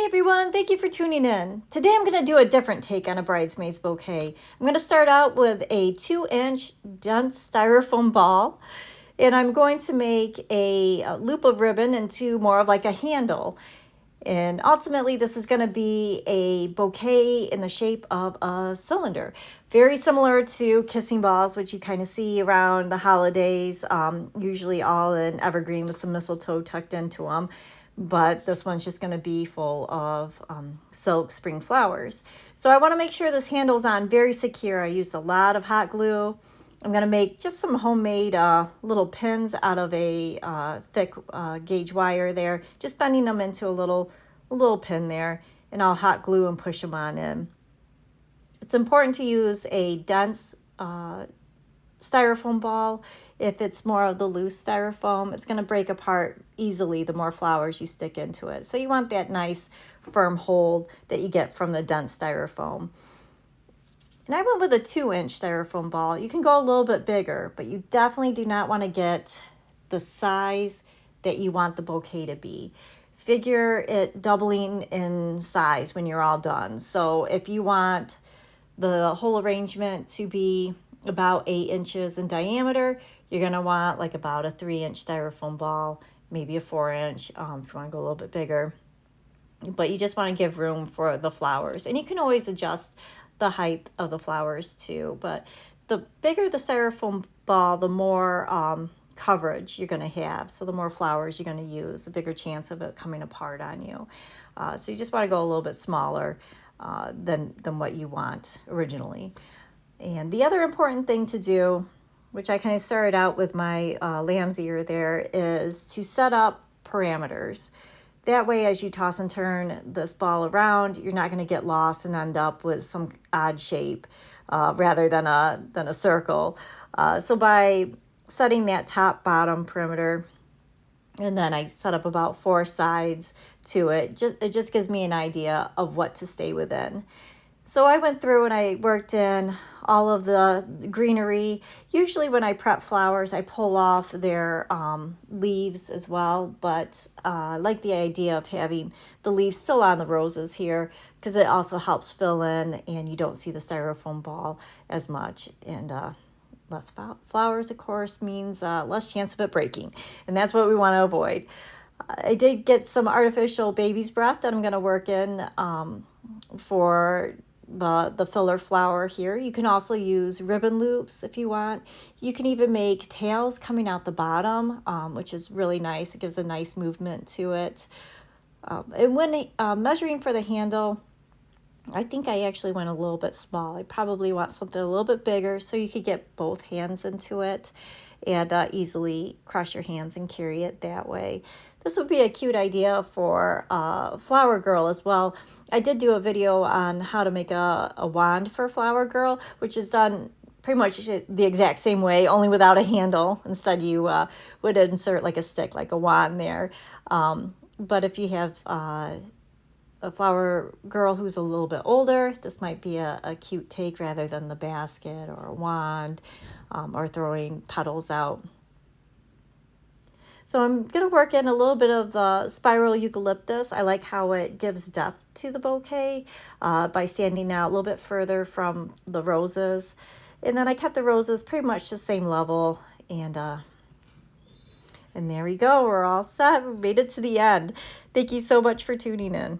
everyone, thank you for tuning in. Today I'm going to do a different take on a bridesmaid's bouquet. I'm going to start out with a 2-inch dense styrofoam ball, and I'm going to make a loop of ribbon into more of like a handle. And ultimately this is going to be a bouquet in the shape of a cylinder. Very similar to kissing balls, which you kind of see around the holidays, usually all in evergreen with some mistletoe tucked into them. But this one's just going to be full of silk spring flowers. So I want to make sure this handle's on very secure. I used a lot of hot glue. I'm going to make just some homemade little pins out of a thick gauge wire there, just bending them into a little pin there, and I'll hot glue and push them on in. It's important to use a dense styrofoam ball. If it's more of the loose styrofoam, it's going to break apart easily the more flowers you stick into it. So you want that nice firm hold that you get from the dense styrofoam. And I went with a 2-inch styrofoam ball. You can go a little bit bigger, but you definitely do not want to get the size that you want the bouquet to be. Figure it doubling in size when you're all done. So if you want the whole arrangement to be about 8 inches in diameter, you're going to want like about a 3-inch styrofoam ball, maybe a 4-inch if you want to go a little bit bigger. But you just want to give room for the flowers. And you can always adjust the height of the flowers too. But the bigger the styrofoam ball, the more coverage you're going to have. So the more flowers you're going to use, the bigger chance of it coming apart on you. So you just want to go a little bit smaller than what you want originally. And the other important thing to do, which I kind of started out with my lamb's ear there, is to set up parameters. That way, as you toss and turn this ball around, you're not going to get lost and end up with some odd shape rather than a circle. So by setting that top bottom perimeter, and then I set up about 4 sides to it, it just gives me an idea of what to stay within. So I went through and I worked in all of the greenery. Usually when I prep flowers, I pull off their leaves as well, but I like the idea of having the leaves still on the roses here because it also helps fill in and you don't see the styrofoam ball as much. And less flowers, of course, means less chance of it breaking, and that's what we want to avoid. I did get some artificial baby's breath that I'm going to work in for the filler flower here. You can also use ribbon loops if you want. You can even make tails coming out the bottom, which is really nice. It gives a nice movement to it. And when measuring for the handle, I think I actually went a little bit small. I probably want something a little bit bigger so you could get both hands into it and easily cross your hands and carry it that way. This would be a cute idea for Flower Girl as well. I did do a video on how to make a wand for Flower Girl, which is done pretty much the exact same way, only without a handle. Instead, you would insert like a stick, like a wand there. But if you have a flower girl who's a little bit older, this might be a cute take rather than the basket or a wand or throwing petals out. So I'm going to work in a little bit of the spiral eucalyptus. I like how it gives depth to the bouquet by standing out a little bit further from the roses. And then I kept the roses pretty much the same level. And there we go. We're all set. We made it to the end. Thank you so much for tuning in.